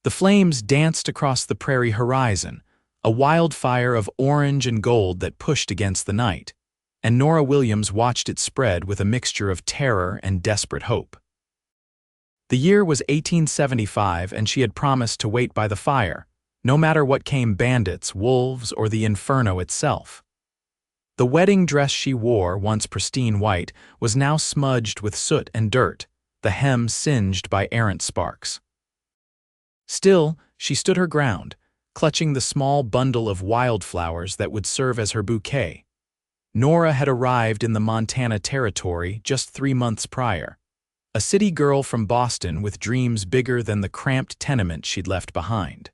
The flames danced across the prairie horizon, a wildfire of orange and gold that pushed against the night, and Nora Williams watched it spread with a mixture of terror and desperate hope. The year was 1875, and she had promised to wait by the fire, no matter what came: bandits, wolves, or the inferno itself. The wedding dress she wore, once pristine white, was now smudged with soot and dirt, the hem singed by errant sparks. Still, she stood her ground, clutching the small bundle of wildflowers that would serve as her bouquet. Nora had arrived in the Montana Territory just 3 months prior, a city girl from Boston with dreams bigger than the cramped tenement she'd left behind.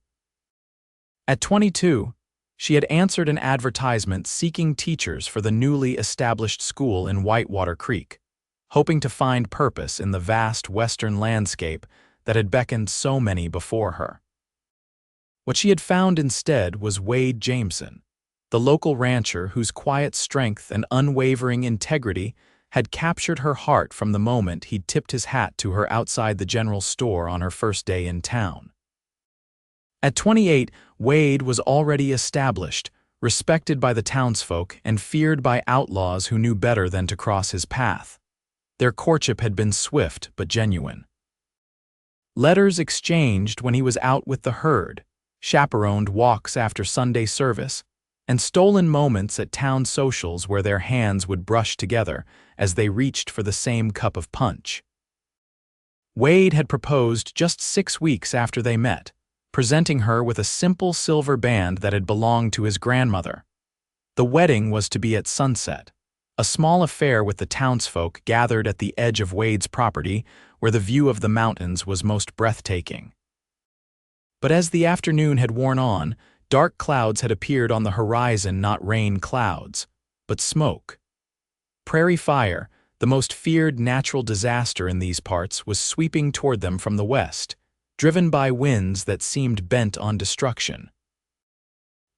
At 22, she had answered an advertisement seeking teachers for the newly established school in Whitewater Creek, hoping to find purpose in the vast western landscape that had beckoned so many before her. What she had found instead was Wade Jameson, the local rancher whose quiet strength and unwavering integrity had captured her heart from the moment he'd tipped his hat to her outside the general store on her first day in town. At 28, Wade was already established, respected by the townsfolk and feared by outlaws who knew better than to cross his path. Their courtship had been swift but genuine. Letters exchanged when he was out with the herd, chaperoned walks after Sunday service, and stolen moments at town socials where their hands would brush together as they reached for the same cup of punch. Wade had proposed just 6 weeks after they met, presenting her with a simple silver band that had belonged to his grandmother. The wedding was to be at sunset, a small affair with the townsfolk gathered at the edge of Wade's property where the view of the mountains was most breathtaking. But as the afternoon had worn on, dark clouds had appeared on the horizon, not rain clouds, but smoke. Prairie fire, the most feared natural disaster in these parts, was sweeping toward them from the west, driven by winds that seemed bent on destruction.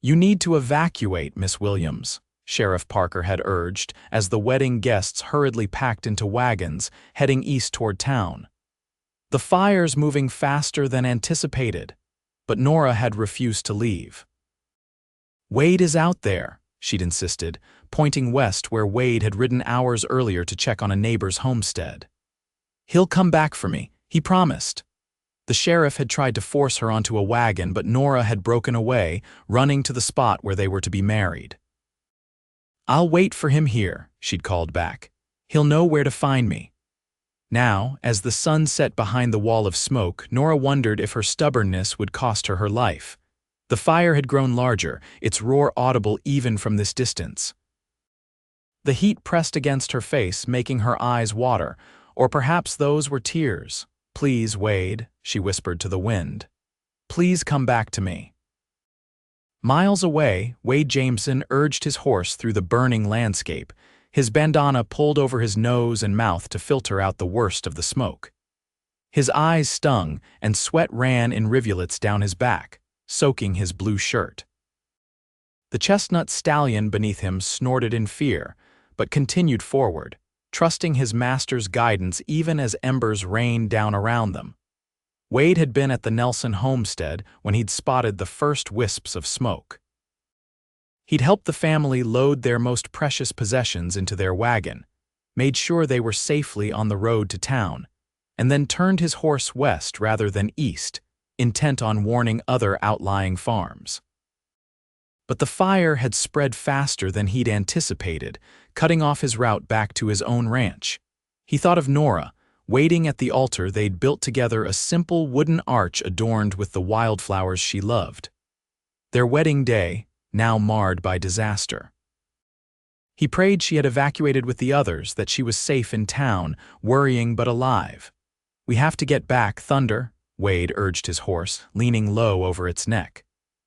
"You need to evacuate, Miss Williams," Sheriff Parker had urged as the wedding guests hurriedly packed into wagons heading east toward town. The fire's moving faster than anticipated, but Nora had refused to leave. "Wade is out there," she'd insisted, pointing west where Wade had ridden hours earlier to check on a neighbor's homestead. "He'll come back for me, he promised." The sheriff had tried to force her onto a wagon, but Nora had broken away, running to the spot where they were to be married. "I'll wait for him here," she'd called back. "He'll know where to find me." Now, as the sun set behind the wall of smoke, Nora wondered if her stubbornness would cost her her life. The fire had grown larger, its roar audible even from this distance. The heat pressed against her face, making her eyes water, or perhaps those were tears. "Please, Wade," she whispered to the wind. "Please come back to me." Miles away, Wade Jameson urged his horse through the burning landscape, his bandana pulled over his nose and mouth to filter out the worst of the smoke. His eyes stung, and sweat ran in rivulets down his back, soaking his blue shirt. The chestnut stallion beneath him snorted in fear, but continued forward, trusting his master's guidance even as embers rained down around them. Wade had been at the Nelson homestead when he'd spotted the first wisps of smoke. He'd helped the family load their most precious possessions into their wagon, made sure they were safely on the road to town, and then turned his horse west rather than east, intent on warning other outlying farms. But the fire had spread faster than he'd anticipated, cutting off his route back to his own ranch. He thought of Nora, waiting at the altar they'd built together, a simple wooden arch adorned with the wildflowers she loved. Their wedding day, now marred by disaster. He prayed she had evacuated with the others, that she was safe in town, worrying but alive. "We have to get back, Thunder," Wade urged his horse, leaning low over its neck.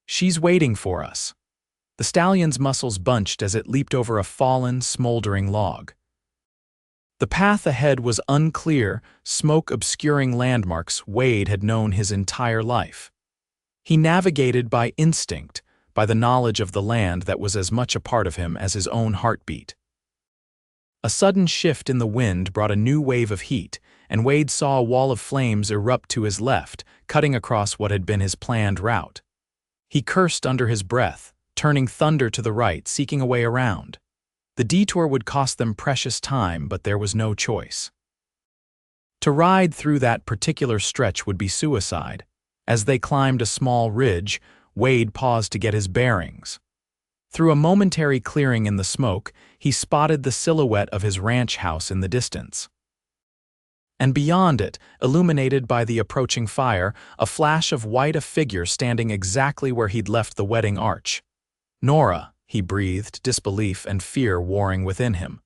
"She's waiting for us." The stallion's muscles bunched as it leaped over a fallen, smoldering log. The path ahead was unclear, smoke obscuring landmarks Wade had known his entire life. He navigated by instinct, by the knowledge of the land that was as much a part of him as his own heartbeat. A sudden shift in the wind brought a new wave of heat, and Wade saw a wall of flames erupt to his left, cutting across what had been his planned route. He cursed under his breath, turning Thunder to the right, seeking a way around. The detour would cost them precious time, but there was no choice. To ride through that particular stretch would be suicide. As they climbed a small ridge, Wade paused to get his bearings. Through a momentary clearing in the smoke, he spotted the silhouette of his ranch house in the distance. And beyond it, illuminated by the approaching fire, a flash of white, a figure standing exactly where he'd left the wedding arch. "Nora," he breathed, disbelief and fear warring within him.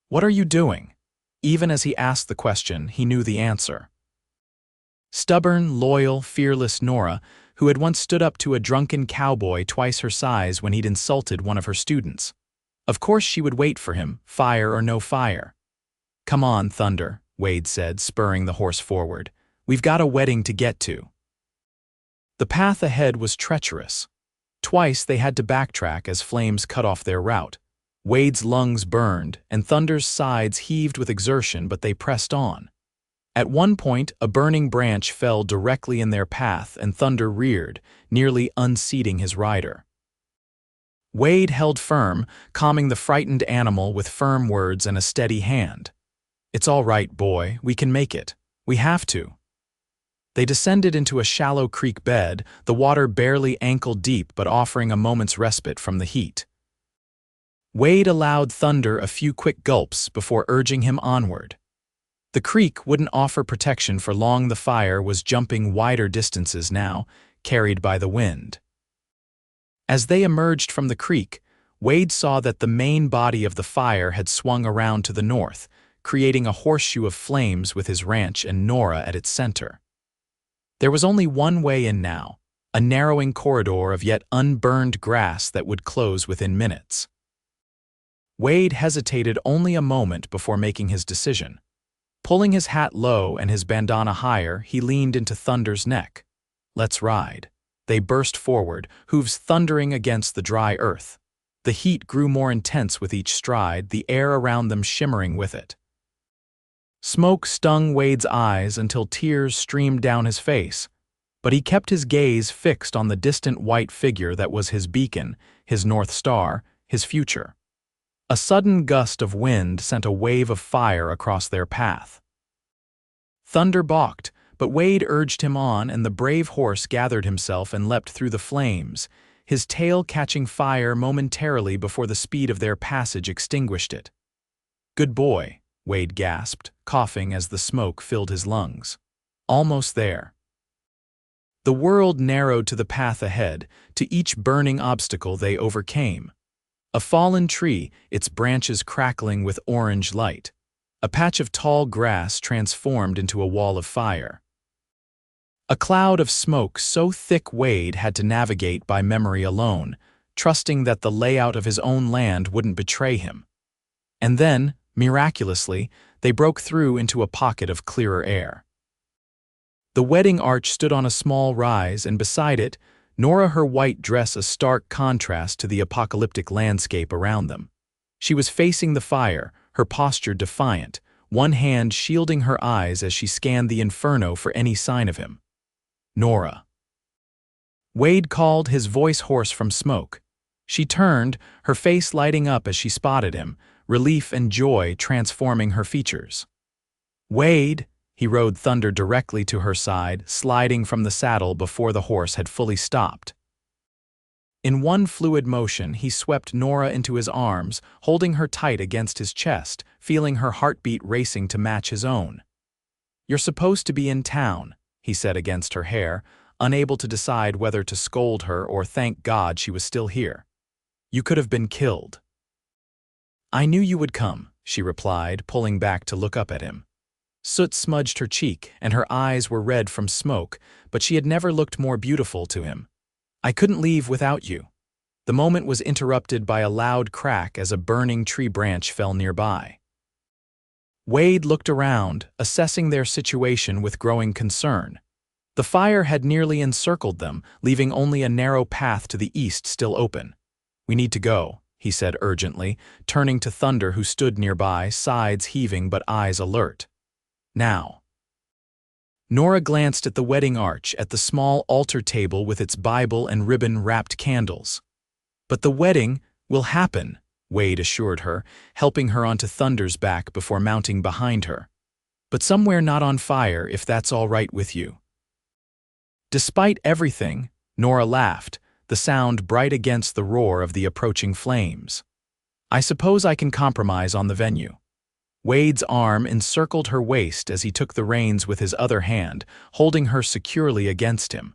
"What are you doing?" Even as he asked the question, he knew the answer. Stubborn, loyal, fearless Nora, who had once stood up to a drunken cowboy twice her size when he'd insulted one of her students. Of course she would wait for him, fire or no fire. "Come on, Thunder," Wade said, spurring the horse forward. "We've got a wedding to get to." The path ahead was treacherous. Twice they had to backtrack as flames cut off their route. Wade's lungs burned, and Thunder's sides heaved with exertion, but they pressed on. At one point, a burning branch fell directly in their path, and Thunder reared, nearly unseating his rider. Wade held firm, calming the frightened animal with firm words and a steady hand. "It's all right, boy. We can make it. We have to." They descended into a shallow creek bed, the water barely ankle-deep but offering a moment's respite from the heat. Wade allowed Thunder a few quick gulps before urging him onward. The creek wouldn't offer protection for long. The fire was jumping wider distances now, carried by the wind. As they emerged from the creek, Wade saw that the main body of the fire had swung around to the north, creating a horseshoe of flames with his ranch and Nora at its center. There was only one way in now, a narrowing corridor of yet unburned grass that would close within minutes. Wade hesitated only a moment before making his decision. Pulling his hat low and his bandana higher, he leaned into Thunder's neck. "Let's ride." They burst forward, hooves thundering against the dry earth. The heat grew more intense with each stride, the air around them shimmering with it. Smoke stung Wade's eyes until tears streamed down his face, but he kept his gaze fixed on the distant white figure that was his beacon, his North Star, his future. A sudden gust of wind sent a wave of fire across their path. Thunder balked, but Wade urged him on, and the brave horse gathered himself and leapt through the flames, his tail catching fire momentarily before the speed of their passage extinguished it. "Good boy," Wade gasped, coughing as the smoke filled his lungs. "Almost there." The world narrowed to the path ahead, to each burning obstacle they overcame. A fallen tree, its branches crackling with orange light. A patch of tall grass transformed into a wall of fire. A cloud of smoke so thick Wade had to navigate by memory alone, trusting that the layout of his own land wouldn't betray him. And then, miraculously, they broke through into a pocket of clearer air. The wedding arch stood on a small rise, and beside it, Nora, her white dress a stark contrast to the apocalyptic landscape around them. She was facing the fire, her posture defiant, one hand shielding her eyes as she scanned the inferno for any sign of him. "Nora." Wade called, his voice hoarse from smoke. She turned, her face lighting up as she spotted him, relief and joy transforming her features. "Wade!" He rode Thunder directly to her side, sliding from the saddle before the horse had fully stopped. In one fluid motion, he swept Nora into his arms, holding her tight against his chest, feeling her heartbeat racing to match his own. "You're supposed to be in town," he said against her hair, unable to decide whether to scold her or thank God she was still here. "You could have been killed." "I knew you would come," she replied, pulling back to look up at him. Soot smudged her cheek, and her eyes were red from smoke, but she had never looked more beautiful to him. "I couldn't leave without you." The moment was interrupted by a loud crack as a burning tree branch fell nearby. Wade looked around, assessing their situation with growing concern. The fire had nearly encircled them, leaving only a narrow path to the east still open. "We need to go," he said urgently, turning to Thunder who stood nearby, sides heaving but eyes alert. Now. Nora glanced at the wedding arch, at the small altar table with its Bible and ribbon-wrapped candles. "But the wedding will happen," Wade assured her, helping her onto Thunder's back before mounting behind her. "But somewhere not on fire, if that's all right with you." Despite everything, Nora laughed, the sound bright against the roar of the approaching flames. "I suppose I can compromise on the venue." Wade's arm encircled her waist as he took the reins with his other hand, holding her securely against him.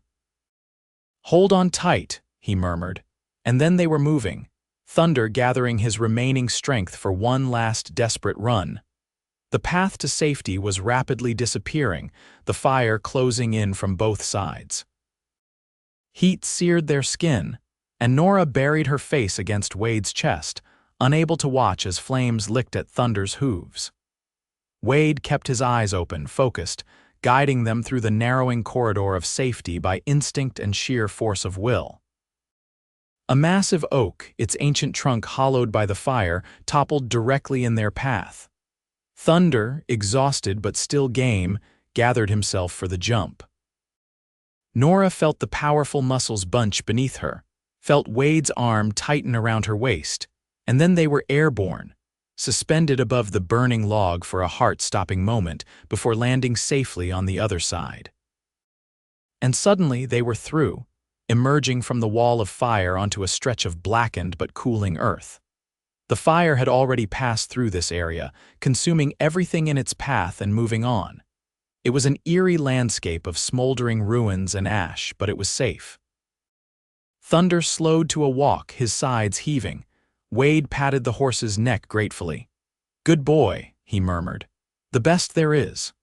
"Hold on tight," he murmured, and then they were moving, Thunder gathering his remaining strength for one last desperate run. The path to safety was rapidly disappearing, the fire closing in from both sides. Heat seared their skin, and Nora buried her face against Wade's chest, unable to watch as flames licked at Thunder's hooves. Wade kept his eyes open, focused, guiding them through the narrowing corridor of safety by instinct and sheer force of will. A massive oak, its ancient trunk hollowed by the fire, toppled directly in their path. Thunder, exhausted but still game, gathered himself for the jump. Nora felt the powerful muscles bunch beneath her, felt Wade's arm tighten around her waist, and then they were airborne, suspended above the burning log for a heart-stopping moment before landing safely on the other side. And suddenly they were through, emerging from the wall of fire onto a stretch of blackened but cooling earth. The fire had already passed through this area, consuming everything in its path and moving on. It was an eerie landscape of smoldering ruins and ash, but it was safe. Thunder slowed to a walk, his sides heaving. Wade patted the horse's neck gratefully. "Good boy," he murmured. "The best there is."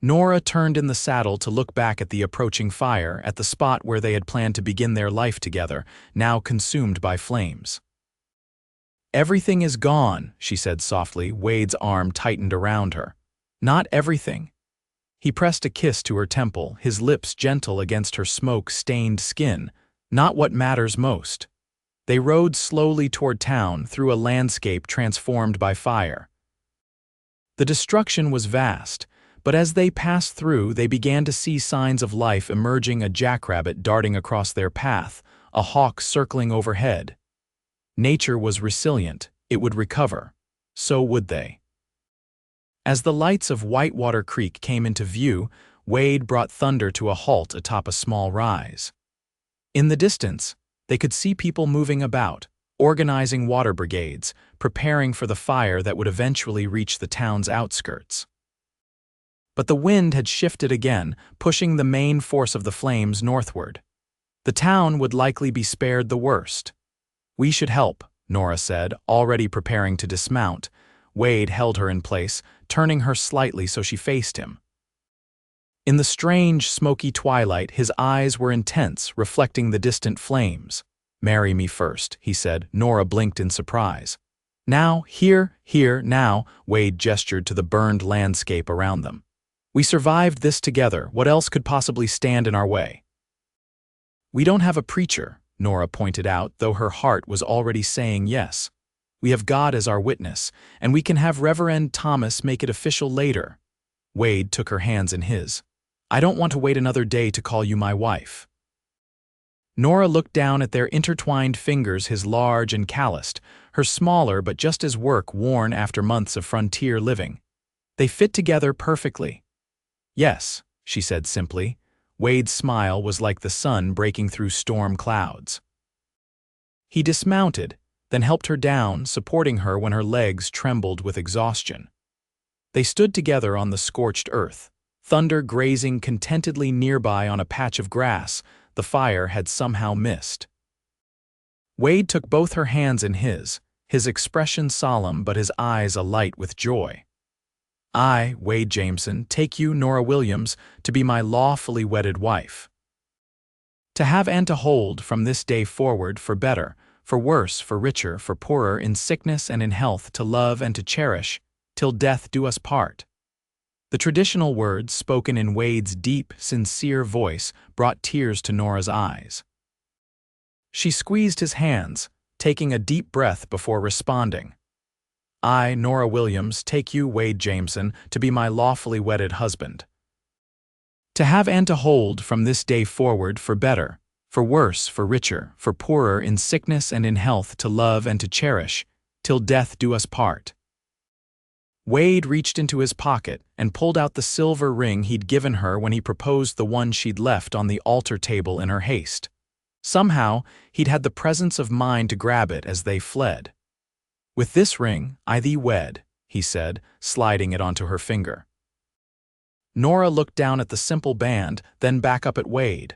Nora turned in the saddle to look back at the approaching fire, at the spot where they had planned to begin their life together, now consumed by flames. "Everything is gone," she said softly, Wade's arm tightened around her. "Not everything." He pressed a kiss to her temple, his lips gentle against her smoke-stained skin. "Not what matters most." They rode slowly toward town, through a landscape transformed by fire. The destruction was vast, but as they passed through, they began to see signs of life emerging, a jackrabbit darting across their path, a hawk circling overhead. Nature was resilient, it would recover. So would they. As the lights of Whitewater Creek came into view, Wade brought Thunder to a halt atop a small rise. In the distance, they could see people moving about, organizing water brigades, preparing for the fire that would eventually reach the town's outskirts. But the wind had shifted again, pushing the main force of the flames northward. The town would likely be spared the worst. "We should help," Nora said, already preparing to dismount. Wade held her in place, turning her slightly so she faced him. In the strange, smoky twilight, his eyes were intense, reflecting the distant flames. "Marry me first," he said. Nora blinked in surprise. "Now, here, now," Wade gestured to the burned landscape around them. "We survived this together. What else could possibly stand in our way?" "We don't have a preacher," Nora pointed out, though her heart was already saying yes. "We have God as our witness, and we can have Reverend Thomas make it official later." Wade took her hands in his. "I don't want to wait another day to call you my wife." Nora looked down at their intertwined fingers, his large and calloused, her smaller but just as work-worn after months of frontier living. They fit together perfectly. "Yes," she said simply. Wade's smile was like the sun breaking through storm clouds. He dismounted, then helped her down, supporting her when her legs trembled with exhaustion. They stood together on the scorched earth, Thunder grazing contentedly nearby on a patch of grass the fire had somehow missed. Wade took both her hands in his expression solemn but his eyes alight with joy. "I, Wade Jameson, take you, Nora Williams, to be my lawfully wedded wife. To have and to hold from this day forward, for better, for worse, for richer, for poorer, in sickness and in health, to love and to cherish, till death do us part." The traditional words, spoken in Wade's deep, sincere voice, brought tears to Nora's eyes. She squeezed his hands, taking a deep breath before responding. I, Nora Williams, take you, Wade Jameson, to be my lawfully wedded husband. To have and to hold from this day forward for better, for worse, for richer, for poorer, in sickness and in health, to love and to cherish, till death do us part. Wade reached into his pocket and pulled out the silver ring he'd given her when he proposed the one she'd left on the altar table in her haste. Somehow, he'd had the presence of mind to grab it as they fled. With this ring, I thee wed, he said, sliding it onto her finger. Nora looked down at the simple band, then back up at Wade.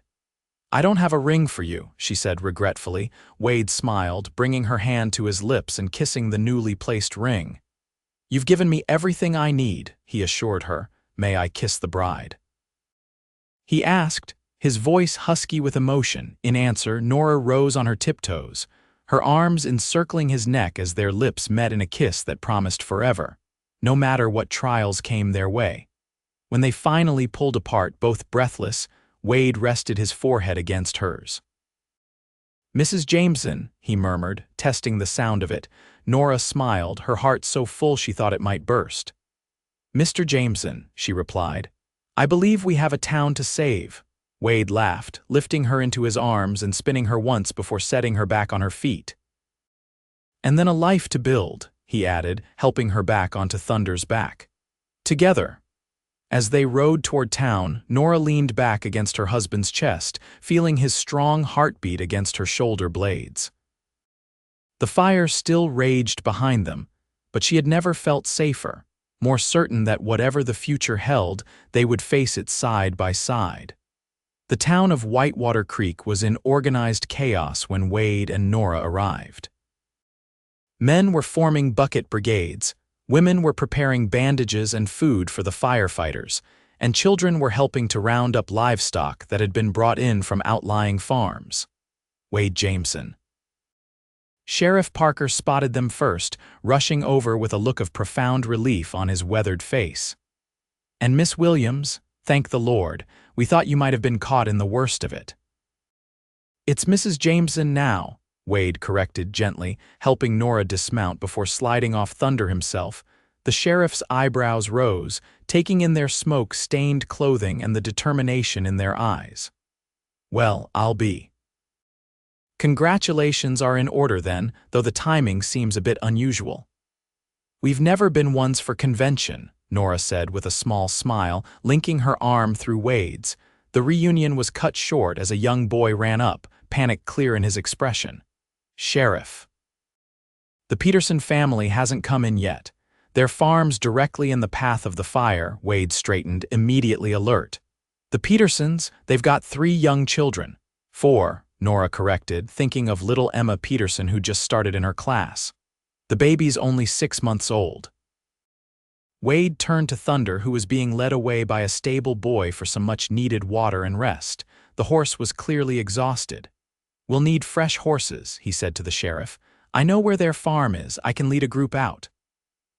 I don't have a ring for you, she said regretfully. Wade smiled, bringing her hand to his lips and kissing the newly placed ring. You've given me everything I need, he assured her. May I kiss the bride? He asked, his voice husky with emotion. In answer, Nora rose on her tiptoes, her arms encircling his neck as their lips met in a kiss that promised forever, no matter what trials came their way. When they finally pulled apart, both breathless, Wade rested his forehead against hers. Mrs. Jameson, he murmured, testing the sound of it. Nora smiled, her heart so full she thought it might burst. Mr. Jameson, she replied. I believe we have a town to save. Wade laughed, lifting her into his arms and spinning her once before setting her back on her feet. And then a life to build, he added, helping her back onto Thunder's back. Together. As they rode toward town, Nora leaned back against her husband's chest, feeling his strong heartbeat against her shoulder blades. The fire still raged behind them, but she had never felt safer, more certain that whatever the future held, they would face it side by side. The town of Whitewater Creek was in organized chaos when Wade and Nora arrived. Men were forming bucket brigades, women were preparing bandages and food for the firefighters, and children were helping to round up livestock that had been brought in from outlying farms. Wade Jameson. Sheriff Parker spotted them first, rushing over with a look of profound relief on his weathered face. And Miss Williams, thank the Lord, we thought you might have been caught in the worst of it. It's Mrs. Jameson now, Wade corrected gently, helping Nora dismount before sliding off Thunder himself. The sheriff's eyebrows rose, taking in their smoke-stained clothing and the determination in their eyes. Well, I'll be. Congratulations are in order then, though the timing seems a bit unusual. We've never been ones for convention, Nora said with a small smile, linking her arm through Wade's. The reunion was cut short as a young boy ran up, panic clear in his expression. Sheriff. The Peterson family hasn't come in yet. Their farm's directly in the path of the fire, Wade straightened, immediately alert. The Petersons, they've got 3 young children. 4, Nora corrected, thinking of little Emma Peterson who just started in her class. The baby's only 6 months old. Wade turned to Thunder, who was being led away by a stable boy for some much-needed water and rest. The horse was clearly exhausted. We'll need fresh horses, he said to the sheriff. I know where their farm is. I can lead a group out.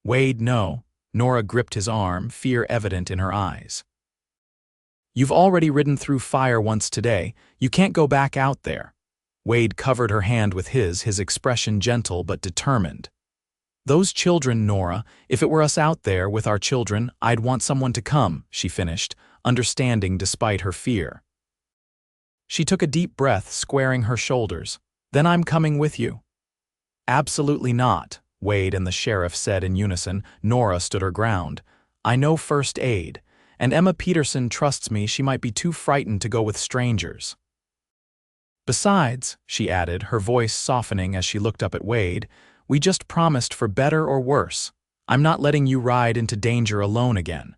Wade, no. Nora gripped his arm, fear evident in her eyes. You've already ridden through fire once today. You can't go back out there. Wade covered her hand with his expression gentle but determined. Those children, Nora, if it were us out there with our children, I'd want someone to come, she finished, understanding despite her fear. She took a deep breath, squaring her shoulders. Then I'm coming with you. Absolutely not, Wade and the sheriff said in unison. Nora stood her ground. I know first aid, and Emma Peterson trusts me she might be too frightened to go with strangers. Besides, she added, her voice softening as she looked up at Wade, we just promised for better or worse. I'm not letting you ride into danger alone again.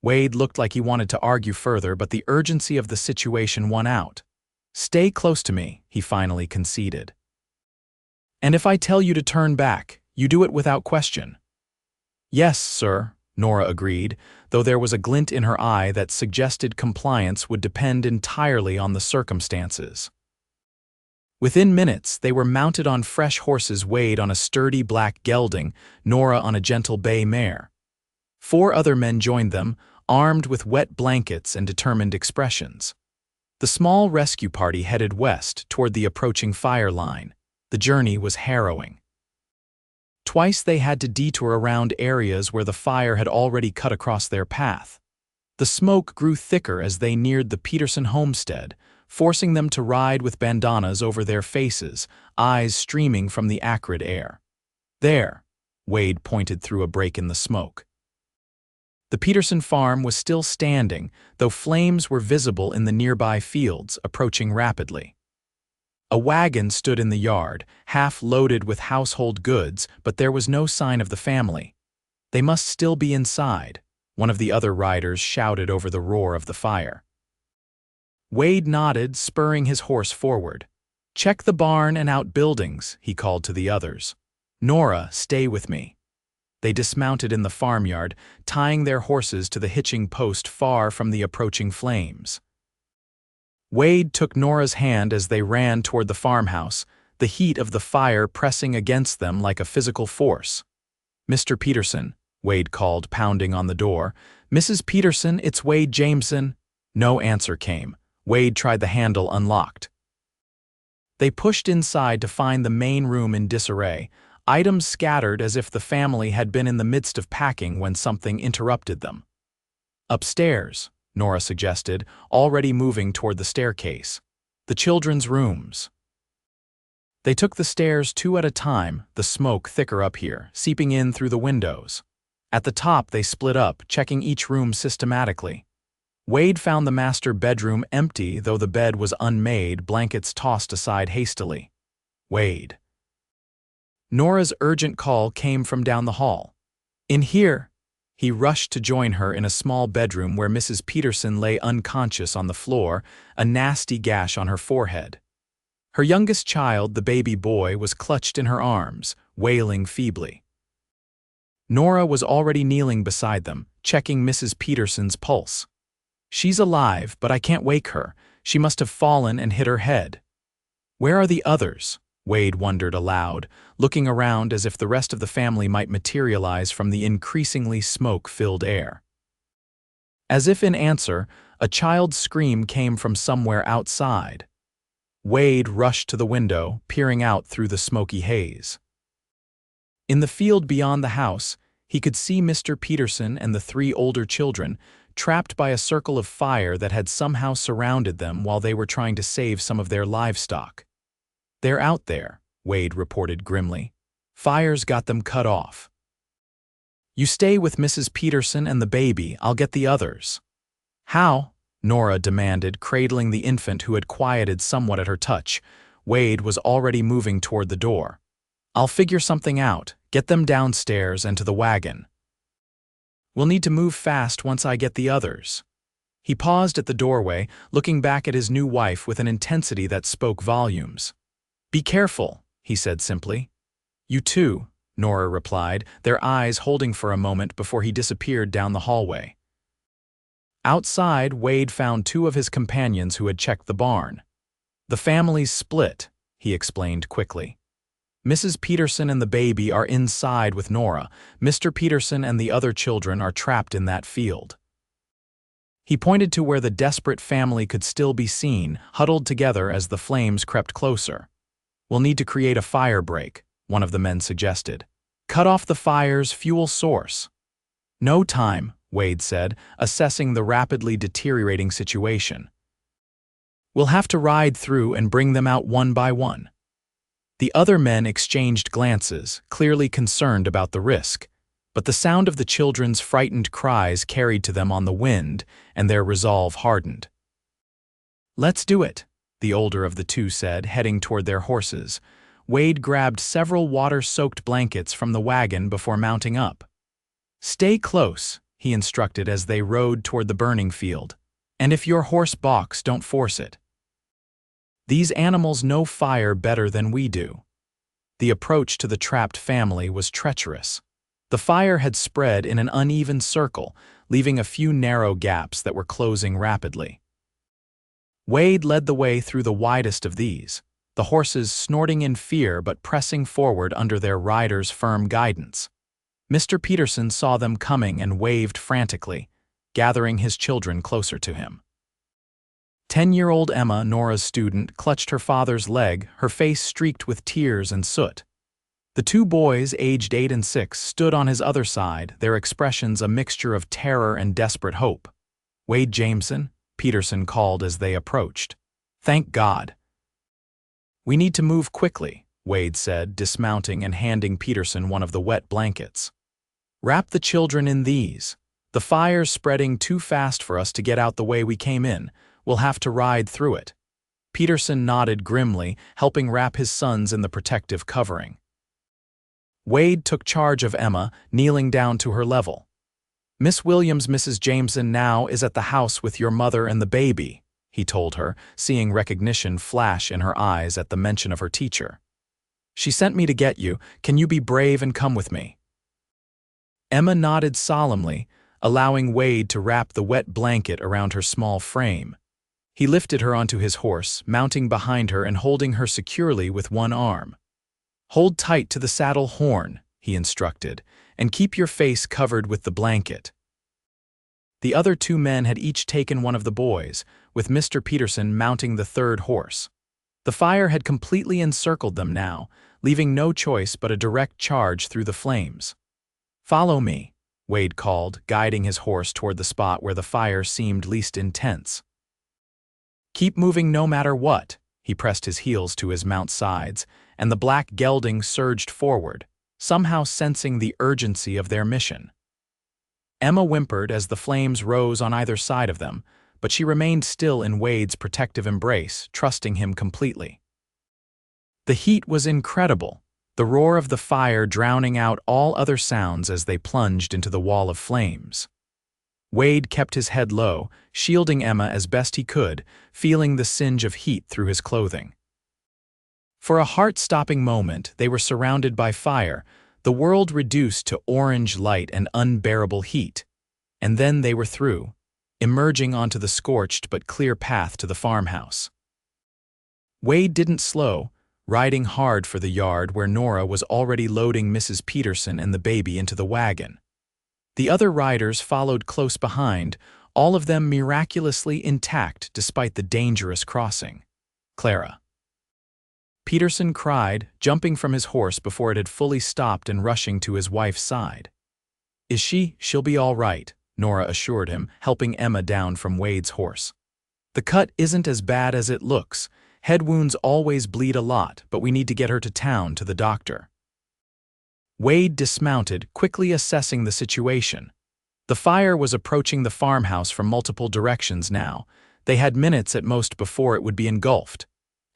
Wade looked like he wanted to argue further, but the urgency of the situation won out. Stay close to me, he finally conceded. And if I tell you to turn back, you do it without question. Yes, sir, Nora agreed, though there was a glint in her eye that suggested compliance would depend entirely on the circumstances. Within minutes, they were mounted on fresh horses, Wade on a sturdy black gelding, Nora on a gentle bay mare. 4 other men joined them, armed with wet blankets and determined expressions. The small rescue party headed west toward the approaching fire line. The journey was harrowing. Twice they had to detour around areas where the fire had already cut across their path. The smoke grew thicker as they neared the Peterson homestead, forcing them to ride with bandanas over their faces, eyes streaming from the acrid air. "There," Wade pointed through a break in the smoke. The Peterson farm was still standing, though flames were visible in the nearby fields, approaching rapidly. A wagon stood in the yard, half loaded with household goods, but there was no sign of the family. "They must still be inside," one of the other riders shouted over the roar of the fire. Wade nodded, spurring his horse forward. "Check the barn and outbuildings," he called to the others. "Nora, stay with me." They dismounted in the farmyard, tying their horses to the hitching post far from the approaching flames. Wade took Nora's hand as they ran toward the farmhouse, the heat of the fire pressing against them like a physical force. "Mr. Peterson," Wade called, pounding on the door. "Mrs. Peterson, it's Wade Jameson." No answer came. Wade tried the handle unlocked. They pushed inside to find the main room in disarray, items scattered as if the family had been in the midst of packing when something interrupted them. "Upstairs," Nora suggested, already moving toward the staircase. "The children's rooms." They took the stairs two at a time, the smoke thicker up here, seeping in through the windows. At the top they split up, checking each room systematically. Wade found the master bedroom empty, though the bed was unmade, blankets tossed aside hastily. "Wade." Nora's urgent call came from down the hall. "In here." He rushed to join her in a small bedroom where Mrs. Peterson lay unconscious on the floor, a nasty gash on her forehead. Her youngest child, the baby boy, was clutched in her arms, wailing feebly. Nora was already kneeling beside them, checking Mrs. Peterson's pulse. "She's alive, but I can't wake her. She must have fallen and hit her head." "Where are the others?" Wade wondered aloud, looking around as if the rest of the family might materialize from the increasingly smoke-filled air. As if in answer, a child's scream came from somewhere outside. Wade rushed to the window, peering out through the smoky haze. In the field beyond the house, he could see Mr. Peterson and the three older children, trapped by a circle of fire that had somehow surrounded them while they were trying to save some of their livestock. "They're out there," Wade reported grimly. "Fire's got them cut off." "You stay with Mrs. Peterson and the baby, I'll get the others." "How?" Nora demanded, cradling the infant who had quieted somewhat at her touch. Wade was already moving toward the door. "I'll figure something out, get them downstairs and to the wagon. We'll need to move fast once I get the others." He paused at the doorway, looking back at his new wife with an intensity that spoke volumes. "Be careful," he said simply. "You too," Nora replied, their eyes holding for a moment before he disappeared down the hallway. Outside, Wade found two of his companions who had checked the barn. "The family's split," he explained quickly. "Mrs. Peterson and the baby are inside with Nora. Mr. Peterson and the other children are trapped in that field." He pointed to where the desperate family could still be seen, huddled together as the flames crept closer. "We'll need to create a fire break," one of the men suggested. "Cut off the fire's fuel source." "No time," Wade said, assessing the rapidly deteriorating situation. "We'll have to ride through and bring them out one by one." The other men exchanged glances, clearly concerned about the risk, but the sound of the children's frightened cries carried to them on the wind, and their resolve hardened. "Let's do it," the older of the two said, heading toward their horses. Wade grabbed several water-soaked blankets from the wagon before mounting up. "Stay close," he instructed as they rode toward the burning field. "And if your horse balks, don't force it. These animals know fire better than we do." The approach to the trapped family was treacherous. The fire had spread in an uneven circle, leaving a few narrow gaps that were closing rapidly. Wade led the way through the widest of these, the horses snorting in fear but pressing forward under their riders' firm guidance. Mr. Peterson saw them coming and waved frantically, gathering his children closer to him. 10-year-old Emma, Nora's student, clutched her father's leg, her face streaked with tears and soot. The two boys, aged 8 and 6, stood on his other side, their expressions a mixture of terror and desperate hope. "Wade Jameson," Peterson called as they approached. "Thank God." "We need to move quickly," Wade said, dismounting and handing Peterson one of the wet blankets. "Wrap the children in these. The fire's spreading too fast for us to get out the way we came in. We'll have to ride through it." Peterson nodded grimly, helping wrap his sons in the protective covering. Wade took charge of Emma, kneeling down to her level. "Miss Williams, Mrs. Jameson now is at the house with your mother and the baby," he told her, seeing recognition flash in her eyes at the mention of her teacher. "She sent me to get you. Can you be brave and come with me?" Emma nodded solemnly, allowing Wade to wrap the wet blanket around her small frame. He lifted her onto his horse, mounting behind her and holding her securely with one arm. "Hold tight to the saddle horn," he instructed, "and keep your face covered with the blanket." The other two men had each taken one of the boys, with Mr. Peterson mounting the third horse. The fire had completely encircled them now, leaving no choice but a direct charge through the flames. "Follow me," Wade called, guiding his horse toward the spot where the fire seemed least intense. "Keep moving no matter what." He pressed his heels to his mount's sides, and the black gelding surged forward, somehow sensing the urgency of their mission. Emma whimpered as the flames rose on either side of them, but she remained still in Wade's protective embrace, trusting him completely. The heat was incredible, the roar of the fire drowning out all other sounds as they plunged into the wall of flames. Wade kept his head low, shielding Emma as best he could, feeling the singe of heat through his clothing. For a heart-stopping moment, they were surrounded by fire, the world reduced to orange light and unbearable heat. And then they were through, emerging onto the scorched but clear path to the farmhouse. Wade didn't slow, riding hard for the yard where Nora was already loading Mrs. Peterson and the baby into the wagon. The other riders followed close behind, all of them miraculously intact despite the dangerous crossing. "Clara," Peterson cried, jumping from his horse before it had fully stopped and rushing to his wife's side. She'll be all right," Nora assured him, helping Emma down from Wade's horse. "The cut isn't as bad as it looks. Head wounds always bleed a lot, but we need to get her to town to the doctor." Wade dismounted, quickly assessing the situation. The fire was approaching the farmhouse from multiple directions now. They had minutes at most before it would be engulfed.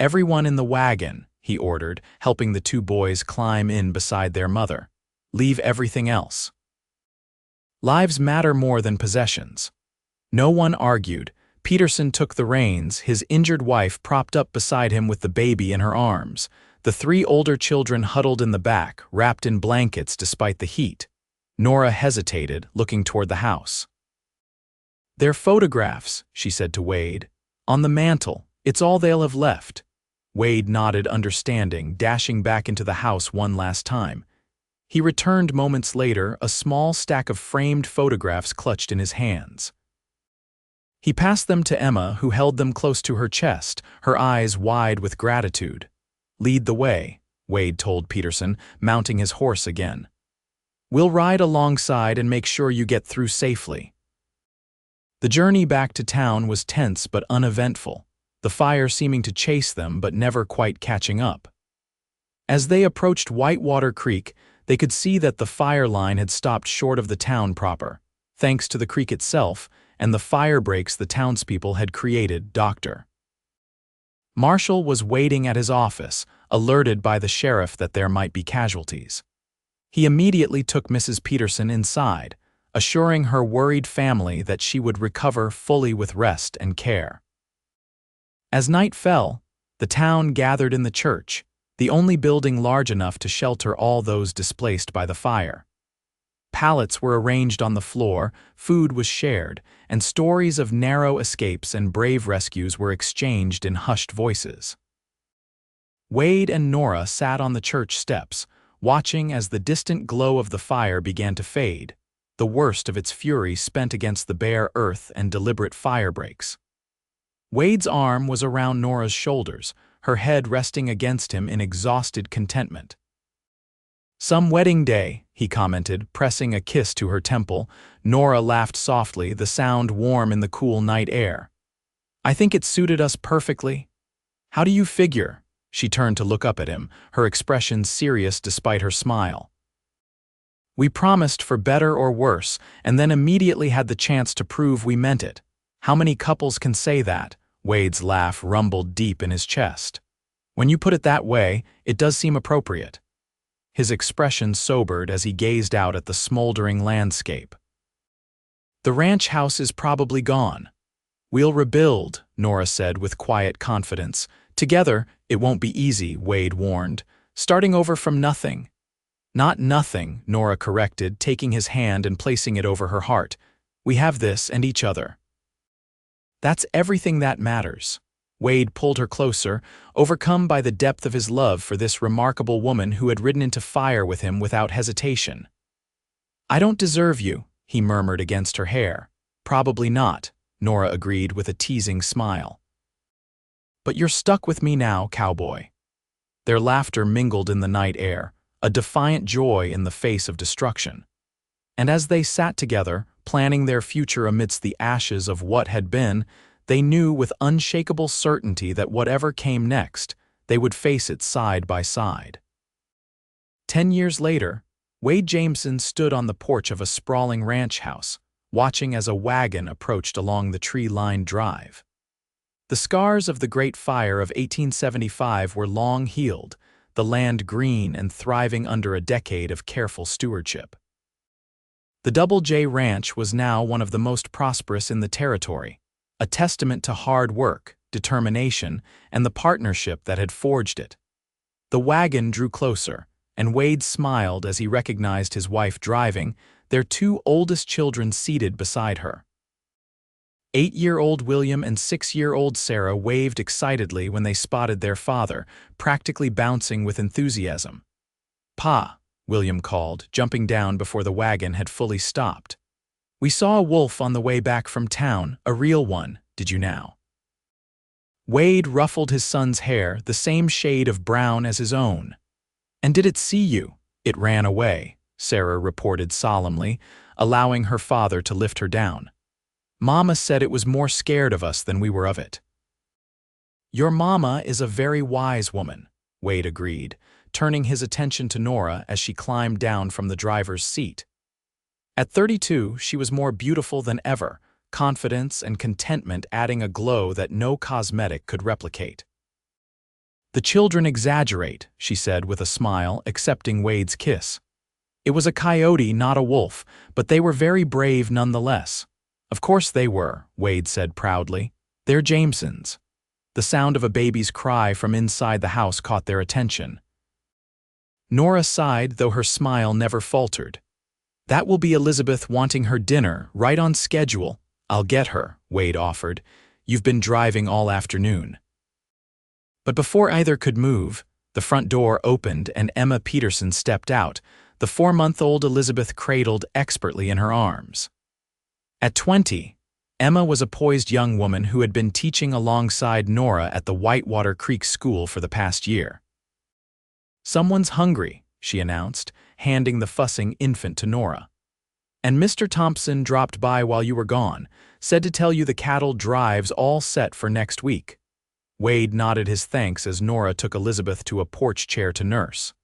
"Everyone in the wagon," he ordered, helping the two boys climb in beside their mother. "Leave everything else. Lives matter more than possessions." No one argued. Peterson took the reins, his injured wife propped up beside him with the baby in her arms. The three older children huddled in the back, wrapped in blankets despite the heat. Nora hesitated, looking toward the house. "They're photographs," she said to Wade. "On the mantel. It's all they'll have left." Wade nodded understanding, dashing back into the house one last time. He returned moments later, a small stack of framed photographs clutched in his hands. He passed them to Emma, who held them close to her chest, her eyes wide with gratitude. "Lead the way," Wade told Peterson, mounting his horse again. "We'll ride alongside and make sure you get through safely." The journey back to town was tense but uneventful, the fire seeming to chase them but never quite catching up. As they approached Whitewater Creek, they could see that the fire line had stopped short of the town proper, thanks to the creek itself and the fire breaks the townspeople had created. Dr. Marshall was waiting at his office, alerted by the sheriff that there might be casualties. He immediately took Mrs. Peterson inside, assuring her worried family that she would recover fully with rest and care. As night fell, the town gathered in the church, the only building large enough to shelter all those displaced by the fire. Pallets were arranged on the floor, food was shared, and stories of narrow escapes and brave rescues were exchanged in hushed voices. Wade and Nora sat on the church steps, watching as the distant glow of the fire began to fade, the worst of its fury spent against the bare earth and deliberate fire breaks. Wade's arm was around Nora's shoulders, her head resting against him in exhausted contentment. Some wedding day, he commented, pressing a kiss to her temple. Nora laughed softly, the sound warm in the cool night air. I think it suited us perfectly. How do you figure? She turned to look up at him, her expression serious despite her smile. We promised for better or worse, and then immediately had the chance to prove we meant it. How many couples can say that? Wade's laugh rumbled deep in his chest. When you put it that way, it does seem appropriate. His expression sobered as he gazed out at the smoldering landscape. The ranch house is probably gone. We'll rebuild, Nora said with quiet confidence. Together, it won't be easy, Wade warned. Starting over from nothing. Not nothing, Nora corrected, taking his hand and placing it over her heart. We have this and each other. That's everything that matters. Wade pulled her closer, overcome by the depth of his love for this remarkable woman who had ridden into fire with him without hesitation. I don't deserve you, he murmured against her hair. Probably not, Nora agreed with a teasing smile. But you're stuck with me now, Cowboy. Their laughter mingled in the night air, a defiant joy in the face of destruction. And as they sat together, planning their future amidst the ashes of what had been, they knew with unshakable certainty that whatever came next, they would face it side by side. 10 years later, Wade Jameson stood on the porch of a sprawling ranch house, watching as a wagon approached along the tree-lined drive. The scars of the Great Fire of 1875 were long healed, the land green and thriving under a decade of careful stewardship. The Double J Ranch was now one of the most prosperous in the territory, a testament to hard work, determination, and the partnership that had forged it. The wagon drew closer, and Wade smiled as he recognized his wife driving, their two oldest children seated beside her. 8-year-old William and 6-year-old Sarah waved excitedly when they spotted their father, practically bouncing with enthusiasm. Pa, William called, jumping down before the wagon had fully stopped. We saw a wolf on the way back from town, a real one, did you now? Wade ruffled his son's hair, the same shade of brown as his own. And did it see you? It ran away, Sarah reported solemnly, allowing her father to lift her down. Mama said it was more scared of us than we were of it. Your mama is a very wise woman, Wade agreed, turning his attention to Nora as she climbed down from the driver's seat. At 32, she was more beautiful than ever, confidence and contentment adding a glow that no cosmetic could replicate. The children exaggerate, she said with a smile, accepting Wade's kiss. It was a coyote, not a wolf, but they were very brave nonetheless. Of course they were, Wade said proudly. They're Jamesons. The sound of a baby's cry from inside the house caught their attention. Nora sighed, though her smile never faltered. That will be Elizabeth wanting her dinner, right on schedule. I'll get her, Wade offered. You've been driving all afternoon. But before either could move, the front door opened and Emma Peterson stepped out, the 4-month-old Elizabeth cradled expertly in her arms. At 20, Emma was a poised young woman who had been teaching alongside Nora at the Whitewater Creek School for the past year. Someone's hungry, she announced, handing the fussing infant to Nora. And Mr. Thompson dropped by while you were gone, said to tell you the cattle drive's all set for next week. Wade nodded his thanks as Nora took Elizabeth to a porch chair to nurse.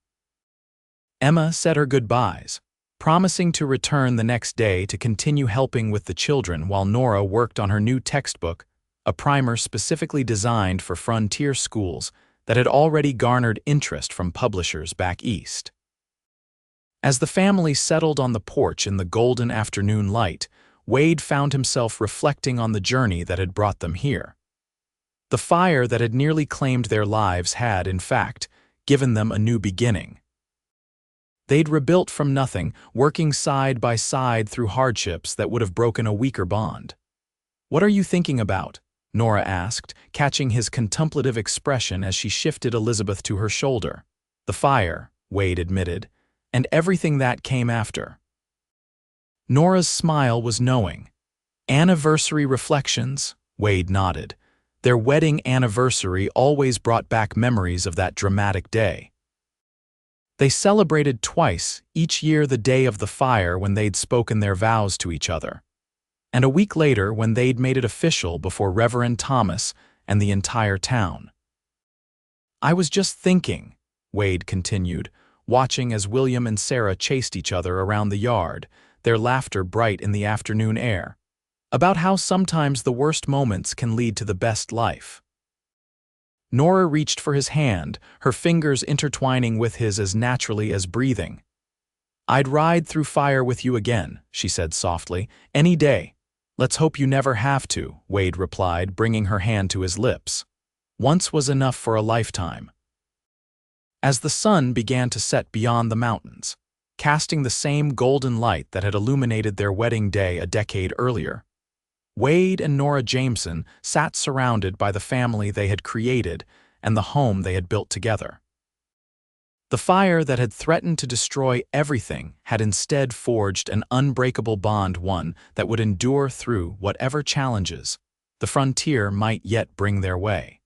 Emma said her goodbyes, promising to return the next day to continue helping with the children while Nora worked on her new textbook, a primer specifically designed for frontier schools that had already garnered interest from publishers back east. As the family settled on the porch in the golden afternoon light, Wade found himself reflecting on the journey that had brought them here. The fire that had nearly claimed their lives had, in fact, given them a new beginning. They'd rebuilt from nothing, working side by side through hardships that would have broken a weaker bond. What are you thinking about? Nora asked, catching his contemplative expression as she shifted Elizabeth to her shoulder. The fire, Wade admitted, and everything that came after. Nora's smile was knowing. Anniversary reflections, Wade nodded. Their wedding anniversary always brought back memories of that dramatic day. They celebrated twice, each year the day of the fire when they'd spoken their vows to each other, and a week later when they'd made it official before Reverend Thomas and the entire town. "I was just thinking," Wade continued, watching as William and Sarah chased each other around the yard, their laughter bright in the afternoon air, "about how sometimes the worst moments can lead to the best life." Nora reached for his hand, her fingers intertwining with his as naturally as breathing. "I'd ride through fire with you again," she said softly, "any day." "Let's hope you never have to," Wade replied, bringing her hand to his lips. "Once was enough for a lifetime." As the sun began to set beyond the mountains, casting the same golden light that had illuminated their wedding day a decade earlier, Wade and Nora Jameson sat surrounded by the family they had created and the home they had built together. The fire that had threatened to destroy everything had instead forged an unbreakable bond, one that would endure through whatever challenges the frontier might yet bring their way.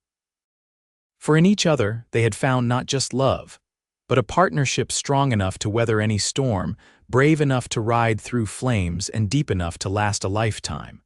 For in each other they had found not just love, but a partnership strong enough to weather any storm, brave enough to ride through flames, and deep enough to last a lifetime.